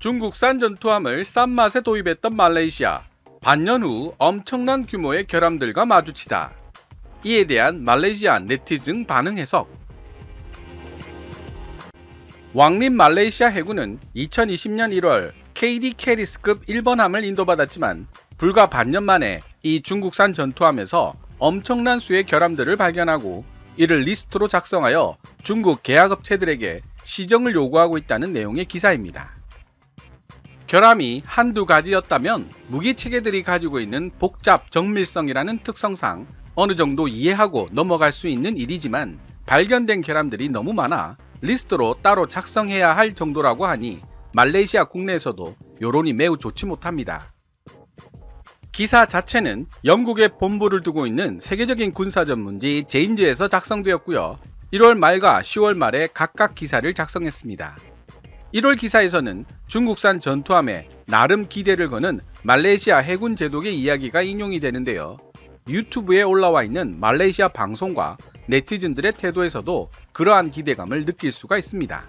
중국산 전투함을 싼 맛에 도입했던 말레이시아. 반년 후 엄청난 규모의 결함들과 마주치다. 이에 대한 말레이시아 네티즌 반응 해석. 왕립 말레이시아 해군은 2020년 1월 KD 캐리스급 1번함을 인도받았지만 불과 반년 만에 이 중국산 전투함에서 엄청난 수의 결함들을 발견하고 이를 리스트로 작성하여 중국 계약업체들에게 시정을 요구하고 있다는 내용의 기사입니다. 결함이 한두 가지였다면 무기체계들이 가지고 있는 복잡 정밀성이라는 특성상 어느 정도 이해하고 넘어갈 수 있는 일이지만 발견된 결함들이 너무 많아 리스트로 따로 작성해야 할 정도라고 하니 말레이시아 국내에서도 여론이 매우 좋지 못합니다. 기사 자체는 영국에 본부를 두고 있는 세계적인 군사 전문지 제인즈에서 작성되었고요. 1월 말과 10월 말에 각각 기사를 작성했습니다. 1월 기사에서는 중국산 전투함에 나름 기대를 거는 말레이시아 해군 제독의 이야기가 인용이 되는데요. 유튜브에 올라와 있는 말레이시아 방송과 네티즌들의 태도에서도 그러한 기대감을 느낄 수가 있습니다.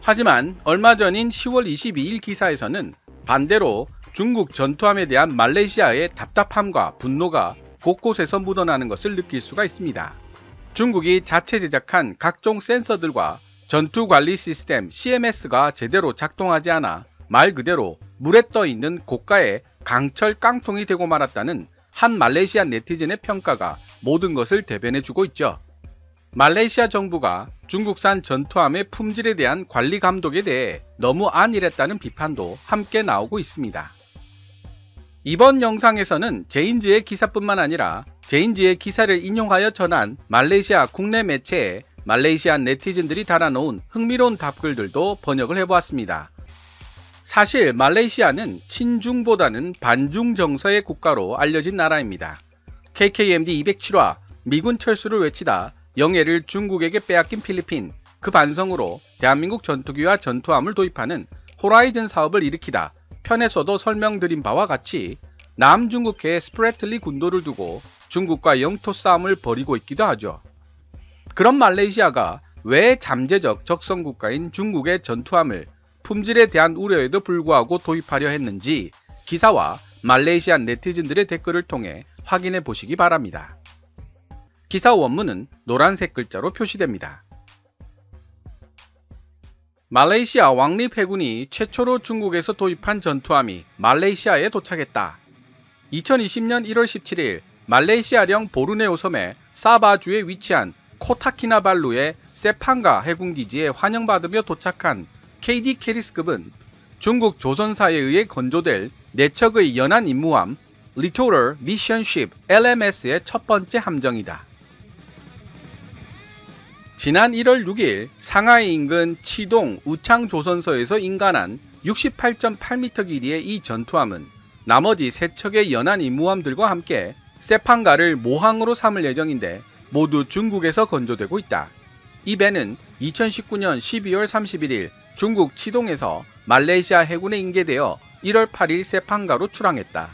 하지만 얼마 전인 10월 22일 기사에서는 반대로 중국 전투함에 대한 말레이시아의 답답함과 분노가 곳곳에서 묻어나는 것을 느낄 수가 있습니다. 중국이 자체 제작한 각종 센서들과 전투관리 시스템 CMS가 제대로 작동하지 않아 말 그대로 물에 떠 있는 고가의 강철 깡통이 되고 말았다는 한 말레이시아 네티즌의 평가가 모든 것을 대변해주고 있죠. 말레이시아 정부가 중국산 전투함의 품질에 대한 관리 감독에 대해 너무 안일했다는 비판도 함께 나오고 있습니다. 이번 영상에서는 제인즈의 기사뿐만 아니라 제인즈의 기사를 인용하여 전한 말레이시아 국내 매체에 말레이시아 네티즌들이 달아놓은 흥미로운 답글들도 번역을 해보았습니다. 사실 말레이시아는 친중보다는 반중 정서의 국가로 알려진 나라입니다. KKMD 207화 미군 철수를 외치다 영해를 중국에게 빼앗긴 필리핀, 그 반성으로 대한민국 전투기와 전투함을 도입하는 호라이즌 사업을 일으키다 편에서도 설명드린 바와 같이 남중국해에 스프래틀리 군도를 두고 중국과 영토 싸움을 벌이고 있기도 하죠. 그런 말레이시아가 왜 잠재적 적성국가인 중국의 전투함을 품질에 대한 우려에도 불구하고 도입하려 했는지 기사와 말레이시아 네티즌들의 댓글을 통해 확인해 보시기 바랍니다. 기사 원문은 노란색 글자로 표시됩니다. 말레이시아 왕립해군이 최초로 중국에서 도입한 전투함이 말레이시아에 도착했다. 2020년 1월 17일 말레이시아령 보르네오 섬의 사바주에 위치한 코타키나발루의 세판가 해군기지에 환영받으며 도착한 KD 캐리스급은 중국 조선사에 의해 건조될 4척의 연안 임무함 Littoral Mission Ship LMS의 첫 번째 함정이다. 지난 1월 6일 상하이 인근 치동 우창 조선소에서 인간한 68.8m 길이의 이 전투함은 나머지 3척의 연안 임무함들과 함께 세판가를 모항으로 삼을 예정인데 모두 중국에서 건조되고 있다. 이 배는 2019년 12월 31일 중국 치동에서 말레이시아 해군에 인계되어 1월 8일 세판가로 출항했다.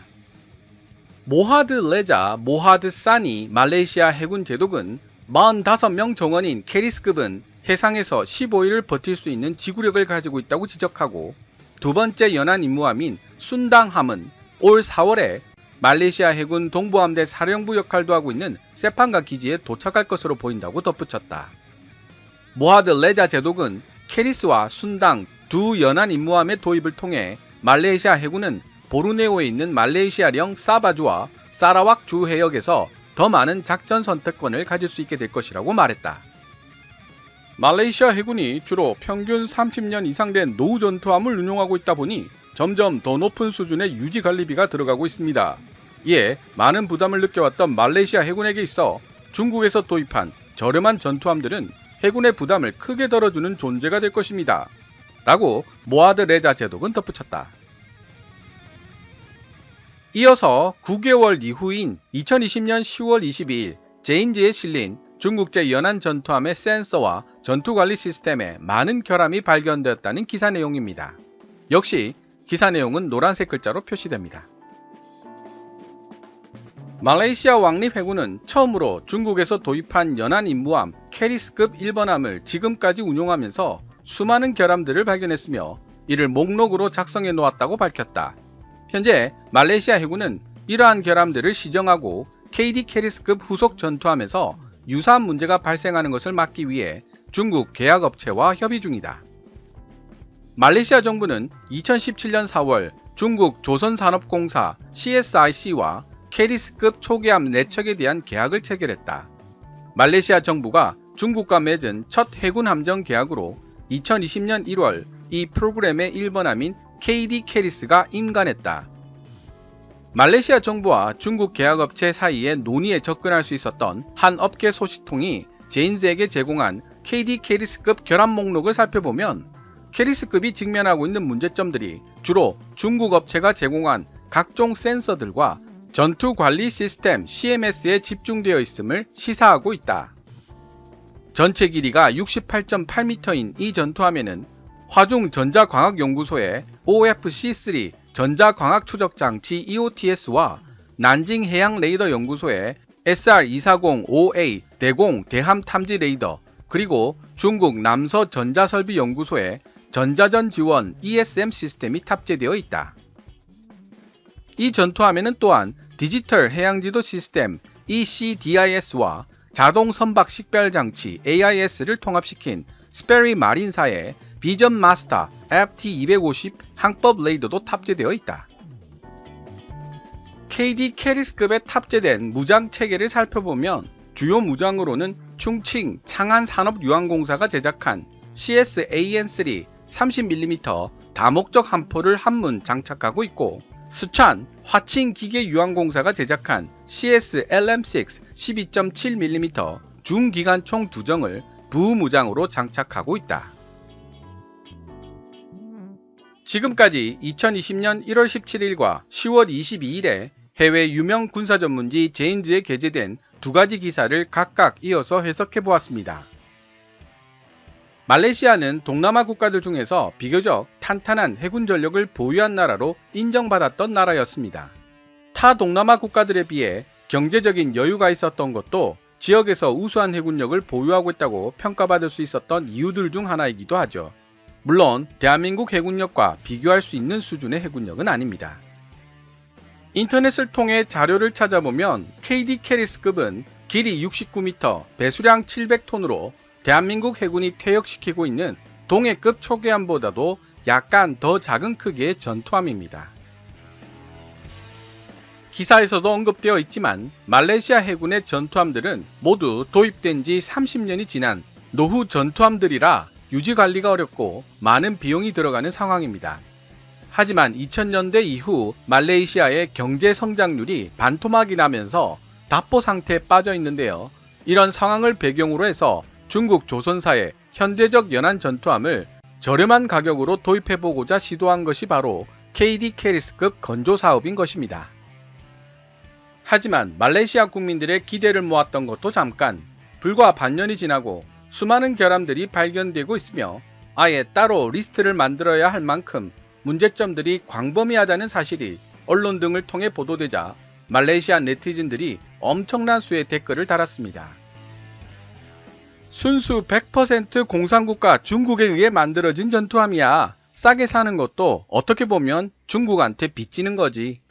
모하드 레자 모하드 사니 말레이시아 해군 제독은 45명 정원인 캐리스급은 해상에서 15일을 버틸 수 있는 지구력을 가지고 있다고 지적하고 두 번째 연안 임무함인 순당함은 올 4월에 말레이시아 해군 동부함대 사령부 역할도 하고 있는 세판가 기지에 도착할 것으로 보인다고 덧붙였다. 모하드 레자 제독은 캐리스와 순당 두 연안 임무함의 도입을 통해 말레이시아 해군은 보르네오에 있는 말레이시아령 사바주와 사라왁 주 해역에서 더 많은 작전 선택권을 가질 수 있게 될 것이라고 말했다. 말레이시아 해군이 주로 평균 30년 이상 된 노후 전투함을 운용하고 있다 보니 점점 더 높은 수준의 유지 관리비가 들어가고 있습니다. 이에 많은 부담을 느껴왔던 말레이시아 해군에게 있어 중국에서 도입한 저렴한 전투함들은 해군의 부담을 크게 덜어주는 존재가 될 것입니다. 라고 모하드 레자 제독은 덧붙였다. 이어서 9개월 이후인 2020년 10월 22일 제인지에 실린 중국제 연안 전투함의 센서와 전투관리 시스템에 많은 결함이 발견되었다는 기사 내용입니다. 역시 기사 내용은 노란색 글자로 표시됩니다. 말레이시아 왕립해군은 처음으로 중국에서 도입한 연안 임무함 캐리스급 1번함을 지금까지 운용하면서 수많은 결함들을 발견했으며 이를 목록으로 작성해 놓았다고 밝혔다. 현재 말레이시아 해군은 이러한 결함들을 시정하고 KD 캐리스급 후속 전투함에서 유사한 문제가 발생하는 것을 막기 위해 중국 계약업체와 협의 중이다. 말레이시아 정부는 2017년 4월 중국 조선산업공사 CSIC와 캐리스급 초계함 4척에 대한 계약을 체결했다. 말레이시아 정부가 중국과 맺은 첫 해군 함정 계약으로 2020년 1월 이 프로그램의 1번함인 KD 캐리스가 임관했다. 말레이시아 정부와 중국 계약업체 사이의 논의에 접근할 수 있었던 한 업계 소식통이 제인즈에게 제공한 KD 캐리스급 결함 목록을 살펴보면 캐리스급이 직면하고 있는 문제점들이 주로 중국 업체가 제공한 각종 센서들과 전투관리 시스템 CMS에 집중되어 있음을 시사하고 있다. 전체 길이가 68.8m인 이 전투함에는 화중 전자광학연구소의 OFC-3 전자광학추적장치 EOTS와 난징 해양레이더연구소의 SR-240-5A 대공 대함 탐지 레이더, 그리고 중국 남서 전자설비연구소의 전자전 지원 ESM 시스템이 탑재되어 있다. 이 전투함에는 또한 디지털 해양지도 시스템 ECDIS와 자동 선박 식별 장치 AIS를 통합시킨 스페리 마린사의 비전 마스터 FT250 항법 레이더도 탑재되어 있다. KD 캐리스급에 탑재된 무장 체계를 살펴보면 주요 무장으로는 충칭 창안산업유항공사가 제작한 CSAN3 30mm 다목적 함포를 한문 장착하고 있고, 스촨 화칭기계유항공사가 제작한 CSLM6 12.7mm 중기관총 2정을 부무장으로 장착하고 있다. 지금까지 2020년 1월 17일과 10월 22일에 해외 유명 군사 전문지 제인즈에 게재된 두 가지 기사를 각각 이어서 해석해 보았습니다. 말레이시아는 동남아 국가들 중에서 비교적 탄탄한 해군 전력을 보유한 나라로 인정받았던 나라였습니다. 타 동남아 국가들에 비해 경제적인 여유가 있었던 것도 지역에서 우수한 해군력을 보유하고 있다고 평가받을 수 있었던 이유들 중 하나이기도 하죠. 물론 대한민국 해군력과 비교할 수 있는 수준의 해군력은 아닙니다. 인터넷을 통해 자료를 찾아보면 KD 캐리스급은 길이 69m, 배수량 700톤으로 대한민국 해군이 퇴역시키고 있는 동해급 초계함보다도 약간 더 작은 크기의 전투함입니다. 기사에서도 언급되어 있지만 말레이시아 해군의 전투함들은 모두 도입된 지 30년이 지난 노후 전투함들이라 유지관리가 어렵고 많은 비용이 들어가는 상황입니다. 하지만 2000년대 이후 말레이시아의 경제 성장률이 반토막이 나면서 답보 상태에 빠져 있는데요. 이런 상황을 배경으로 해서 중국 조선사의 현대적 연안 전투함을 저렴한 가격으로 도입해보고자 시도한 것이 바로 KD 캐리스급 건조 사업인 것입니다. 하지만 말레이시아 국민들의 기대를 모았던 것도 잠깐, 불과 반년이 지나고 수많은 결함들이 발견되고 있으며 아예 따로 리스트를 만들어야 할 만큼 문제점들이 광범위하다는 사실이 언론 등을 통해 보도되자 말레이시아 네티즌들이 엄청난 수의 댓글을 달았습니다. 순수 100% 공산국가 중국에 의해 만들어진 전투함이야. 싸게 사는 것도 어떻게 보면 중국한테 빚지는 거지.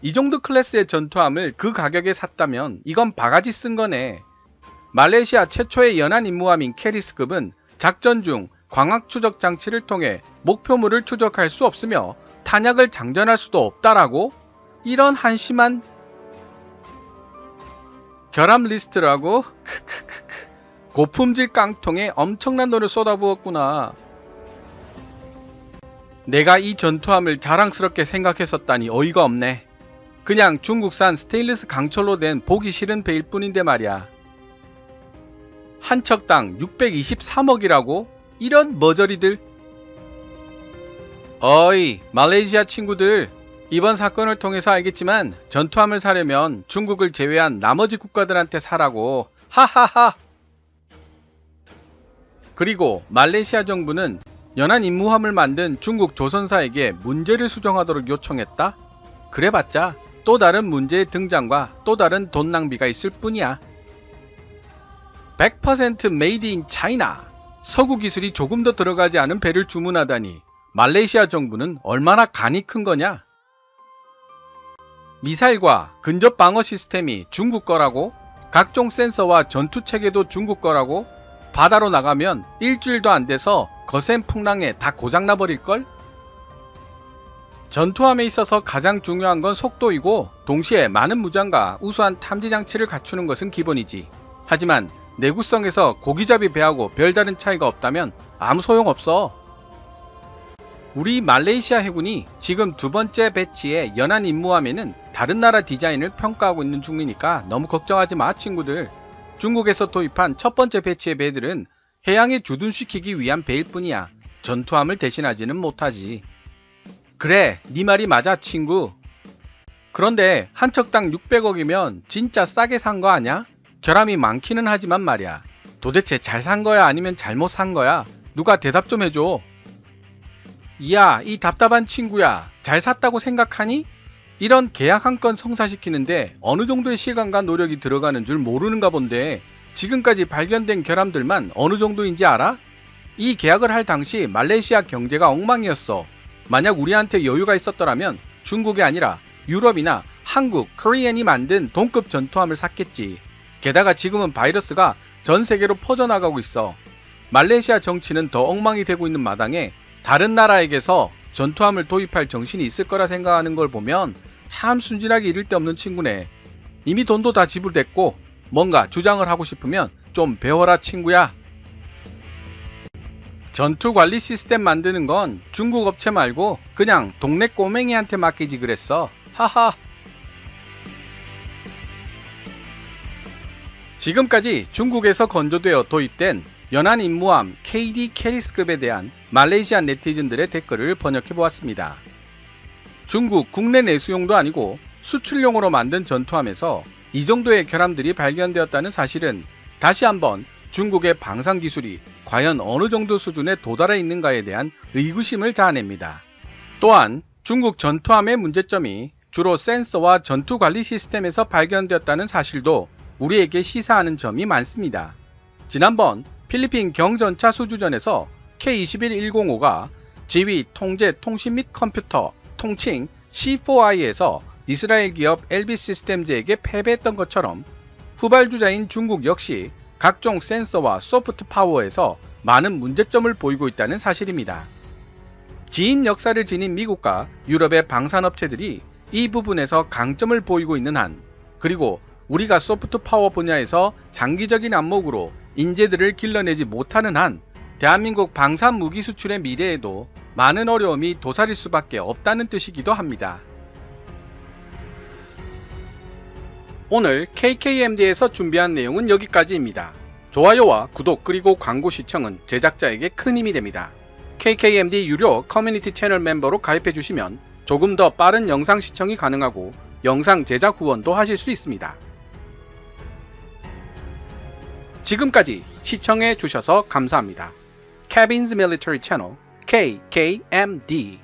이 정도 클래스의 전투함을 그 가격에 샀다면 이건 바가지 쓴 거네. 말레이시아 최초의 연안 임무함인 캐리스급은 작전 중 광학 추적 장치를 통해 목표물을 추적할 수 없으며 탄약을 장전할 수도 없다라고? 이런 한심한 결함 리스트라고? 고품질 깡통에 엄청난 돈을 쏟아부었구나. 내가 이 전투함을 자랑스럽게 생각했었다니 어이가 없네. 그냥 중국산 스테인리스 강철로 된 보기 싫은 배일 뿐인데 말이야. 한 척당 623억이라고? 이런 머저리들. 어이 말레이시아 친구들, 이번 사건을 통해서 알겠지만 전투함을 사려면 중국을 제외한 나머지 국가들한테 사라고. 하하하. 그리고 말레이시아 정부는 연안 임무함을 만든 중국 조선사에게 문제를 수정하도록 요청했다? 그래봤자 또 다른 문제의 등장과 또 다른 돈 낭비가 있을 뿐이야. 100% 메이드 인 차이나. 서구 기술이 조금 더 들어가지 않은 배를 주문하다니 말레이시아 정부는 얼마나 간이 큰 거냐? 미사일과 근접 방어 시스템이 중국 거라고? 각종 센서와 전투 체계도 중국 거라고? 바다로 나가면 일주일도 안 돼서 거센 풍랑에 다 고장나 버릴걸? 전투함에 있어서 가장 중요한 건 속도이고 동시에 많은 무장과 우수한 탐지 장치를 갖추는 것은 기본이지. 하지만 내구성에서 고기잡이 배하고 별다른 차이가 없다면 아무 소용없어. 우리 말레이시아 해군이 지금 두 번째 배치의 연안 임무함에는 다른 나라 디자인을 평가하고 있는 중이니까 너무 걱정하지 마 친구들. 중국에서 도입한 첫 번째 배치의 배들은 해양에 주둔시키기 위한 배일 뿐이야. 전투함을 대신하지는 못하지. 그래, 네 말이 맞아 친구. 그런데 한 척당 600억이면 진짜 싸게 산 거 아냐? 결함이 많기는 하지만 말이야. 도대체 잘 산 거야 아니면 잘못 산 거야? 누가 대답 좀 해줘. 이야, 이 답답한 친구야. 잘 샀다고 생각하니? 이런 계약 한 건 성사시키는데 어느 정도의 시간과 노력이 들어가는 줄 모르는가 본데 지금까지 발견된 결함들만 어느 정도인지 알아? 이 계약을 할 당시 말레이시아 경제가 엉망이었어. 만약 우리한테 여유가 있었더라면 중국이 아니라 유럽이나 한국, 코리안이 만든 동급 전투함을 샀겠지. 게다가 지금은 바이러스가 전 세계로 퍼져나가고 있어. 말레이시아 정치는 더 엉망이 되고 있는 마당에 다른 나라에게서 전투함을 도입할 정신이 있을 거라 생각하는 걸 보면 참 순진하게 이를 데 없는 친구네. 이미 돈도 다 지불됐고 뭔가 주장을 하고 싶으면 좀 배워라 친구야. 전투 관리 시스템 만드는 건 중국 업체 말고 그냥 동네 꼬맹이한테 맡기지 그랬어. 하하. 지금까지 중국에서 건조되어 도입된 연안 임무함 KD 캐리스급에 대한 말레이시아 네티즌들의 댓글을 번역해 보았습니다. 중국 국내 내수용도 아니고 수출용으로 만든 전투함에서 이 정도의 결함들이 발견되었다는 사실은 다시 한번 중국의 방산 기술이 과연 어느 정도 수준에 도달해 있는가에 대한 의구심을 자아냅니다. 또한 중국 전투함의 문제점이 주로 센서와 전투 관리 시스템에서 발견되었다는 사실도 우리에게 시사하는 점이 많습니다. 지난번 필리핀 경전차 수주전에서 K-21105가 지휘, 통제, 통신 및 컴퓨터, 통칭 C4I에서 이스라엘 기업 LB 시스템즈에게 패배했던 것처럼 후발주자인 중국 역시 각종 센서와 소프트 파워에서 많은 문제점을 보이고 있다는 사실입니다. 긴 역사를 지닌 미국과 유럽의 방산업체들이 이 부분에서 강점을 보이고 있는 한, 그리고 우리가 소프트 파워 분야에서 장기적인 안목으로 인재들을 길러내지 못하는 한 대한민국 방산 무기 수출의 미래에도 많은 어려움이 도사릴 수밖에 없다는 뜻이기도 합니다. 오늘 KKMD에서 준비한 내용은 여기까지입니다. 좋아요와 구독 그리고 광고 시청은 제작자에게 큰 힘이 됩니다. KKMD 유료 커뮤니티 채널 멤버로 가입해주시면 조금 더 빠른 영상 시청이 가능하고 영상 제작 후원도 하실 수 있습니다. 지금까지 시청해주셔서 감사합니다. Kevin's Military Channel KKMD